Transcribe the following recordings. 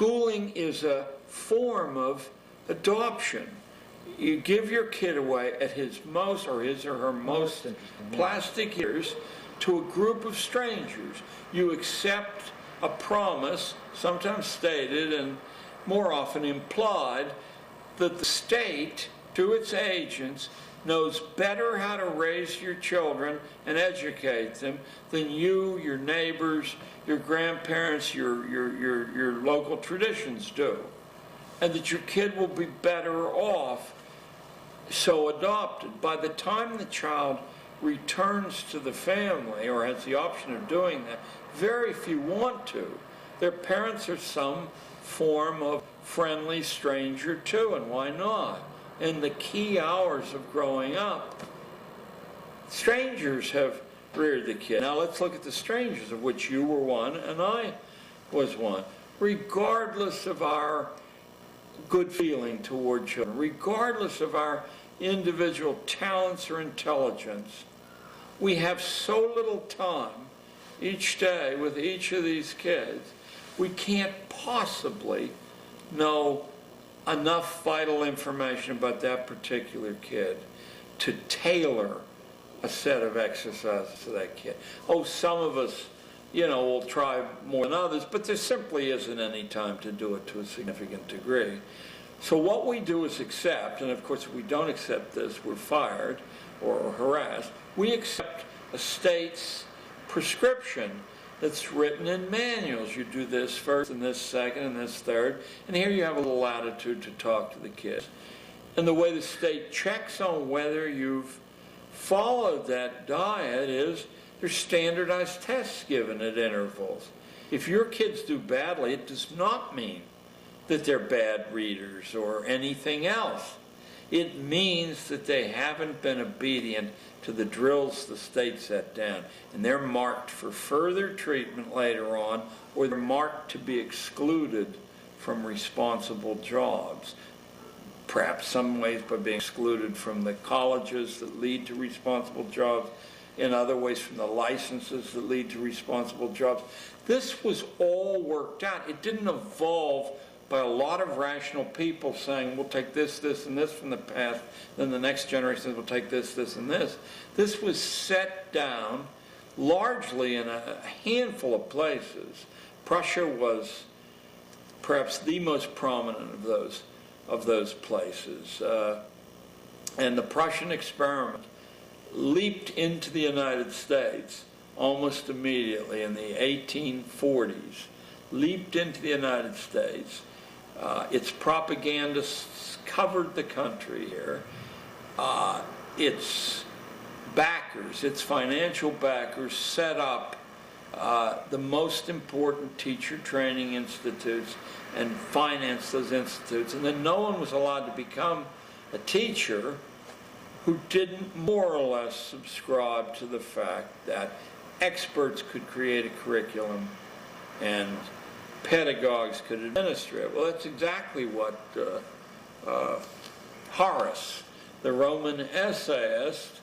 schooling is a form of adoption. You give your kid away at his most, or his or her most plastic years, to a group of strangers. You accept a promise, sometimes stated and more often implied, that the state, to its agents, knows better how to raise your children and educate them than you, your neighbors, your grandparents, your local traditions do. And that your kid will be better off so adopted. By the time the child returns to the family, or has the option of doing that, very few want to. Their parents are some form of friendly stranger too, and why not? In the key hours of growing up, strangers have reared the kid. Now let's look at the strangers, of which you were one and I was one. Regardless of our good feeling toward children, regardless of our individual talents or intelligence, we have so little time each day with each of these kids, we can't possibly know enough vital information about that particular kid to tailor a set of exercises to that kid. Oh, some of us, will try more than others, but there simply isn't any time to do it to a significant degree. So what we do is accept, and of course if we don't accept this, we're fired or harassed. We accept a state's prescription that's written in manuals. You do this first, and this second, and this third, and here you have a little latitude to talk to the kids. And the way the state checks on whether you've followed that diet is there's standardized tests given at intervals. If your kids do badly, it does not mean that they're bad readers or anything else. It means that they haven't been obedient to the drills the state set down, and they're marked for further treatment later on, or they're marked to be excluded from responsible jobs. Perhaps some ways by being excluded from the colleges that lead to responsible jobs, in other ways from the licenses that lead to responsible jobs. This was all worked out. It didn't evolve by a lot of rational people saying, we'll take this, this, and this from the past, then the next generation will take this, this, and this. This was set down largely in a handful of places. Prussia was perhaps the most prominent of those places. And the Prussian experiment leaped into the United States almost immediately in the 1840s, leaped into the United States. Its propagandists covered the country here. Its backers, its financial backers, set up the most important teacher training institutes and financed those institutes. And then no one was allowed to become a teacher who didn't more or less subscribe to the fact that experts could create a curriculum and pedagogues could administer it. Well, that's exactly what Horace, the Roman essayist,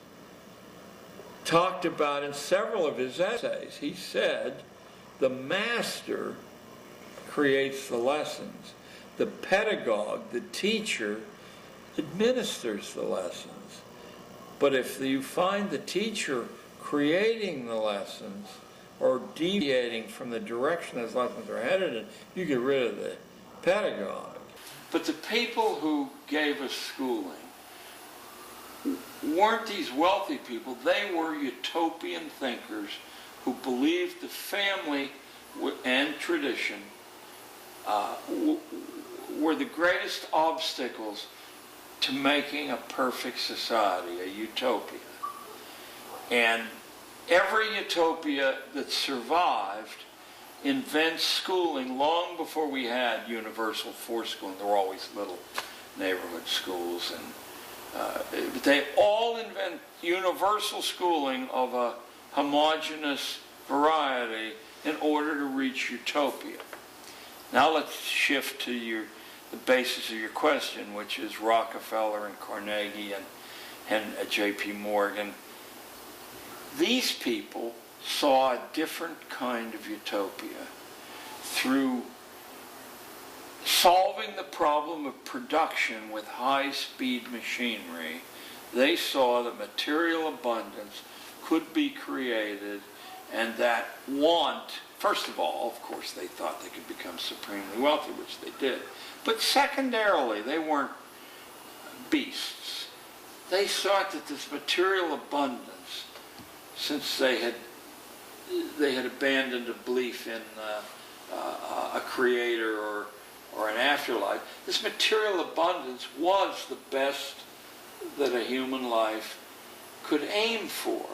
talked about in several of his essays. He said, the master creates the lessons. The pedagogue, the teacher, administers the lessons. But if you find the teacher creating the lessons or deviating from the direction those lessons are headed in, you get rid of the pedagogue. But the people who gave us schooling weren't these wealthy people. They were utopian thinkers who believed the family and tradition were the greatest obstacles to making a perfect society, a utopia. And every utopia that survived invents schooling long before we had universal force schooling. There were always little neighborhood schools, but they all invent universal schooling of a homogeneous variety in order to reach utopia. Now let's shift to the basis of your question, which is Rockefeller and Carnegie and J.P. Morgan. These people saw a different kind of utopia through solving the problem of production with high-speed machinery, they saw that material abundance could be created, and that want, first of all, of course, they thought they could become supremely wealthy, which they did. But secondarily, they weren't beasts. They thought that this material abundance, since they had abandoned a belief in a creator or an afterlife, this material abundance was the best that a human life could aim for.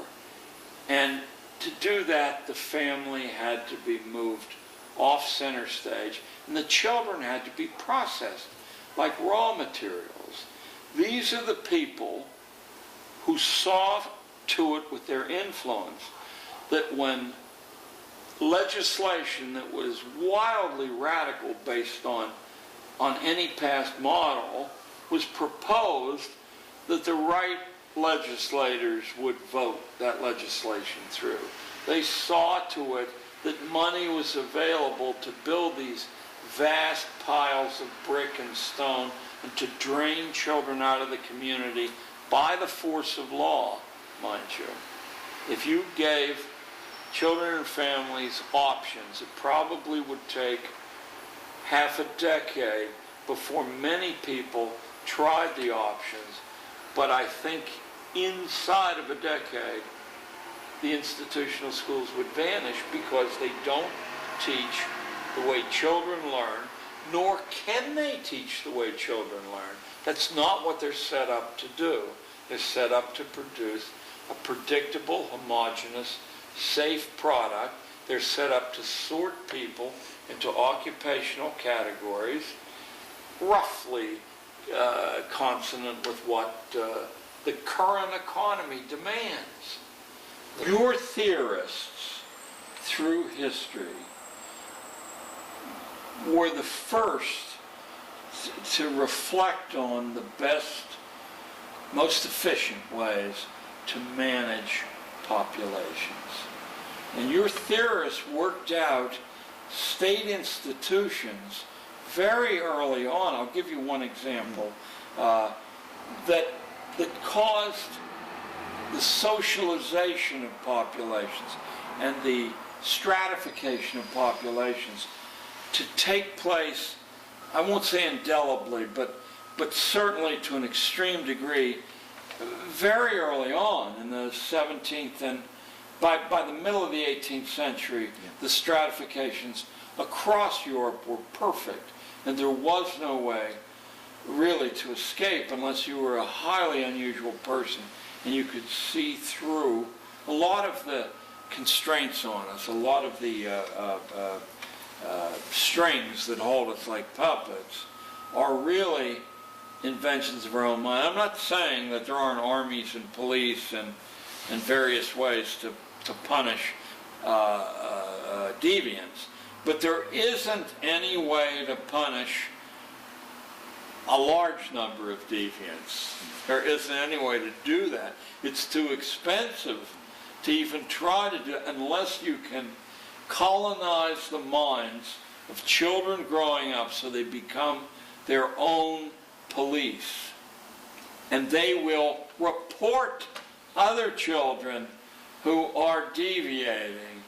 And to do that, the family had to be moved off center stage, and the children had to be processed like raw materials. These are the people who saw to it with their influence that when legislation that was wildly radical based on any past model was proposed, that the right legislators would vote that legislation through. They saw to it that money was available to build these vast piles of brick and stone and to drain children out of the community by the force of law, mind you. If you gave children and families options, it probably would take half a decade before many people tried the options. But I think inside of a decade, the institutional schools would vanish because they don't teach the way children learn, nor can they teach the way children learn. That's not what they're set up to do. They're set up to produce a predictable, homogeneous, safe product. They're set up to sort people into occupational categories, roughly consonant with what the current economy demands. Your theorists, through history, were the first to reflect on the best, most efficient ways to manage populations. And your theorists worked out state institutions very early on. I'll give you one example that caused the socialization of populations and the stratification of populations to take place, I won't say indelibly, but certainly to an extreme degree, very early on in the 17th and by the middle of the 18th century, the stratifications across Europe were perfect, and there was no way really to escape unless you were a highly unusual person and you could see through a lot of the constraints on us, a lot of the strings that hold us like puppets are really inventions of our own mind. I'm not saying that there aren't armies and police and various ways to punish deviants, but there isn't any way to punish a large number of deviants. There isn't any way to do that. It's too expensive to even try to do it unless you can colonize the minds of children growing up so they become their own police. And they will report other children who are deviating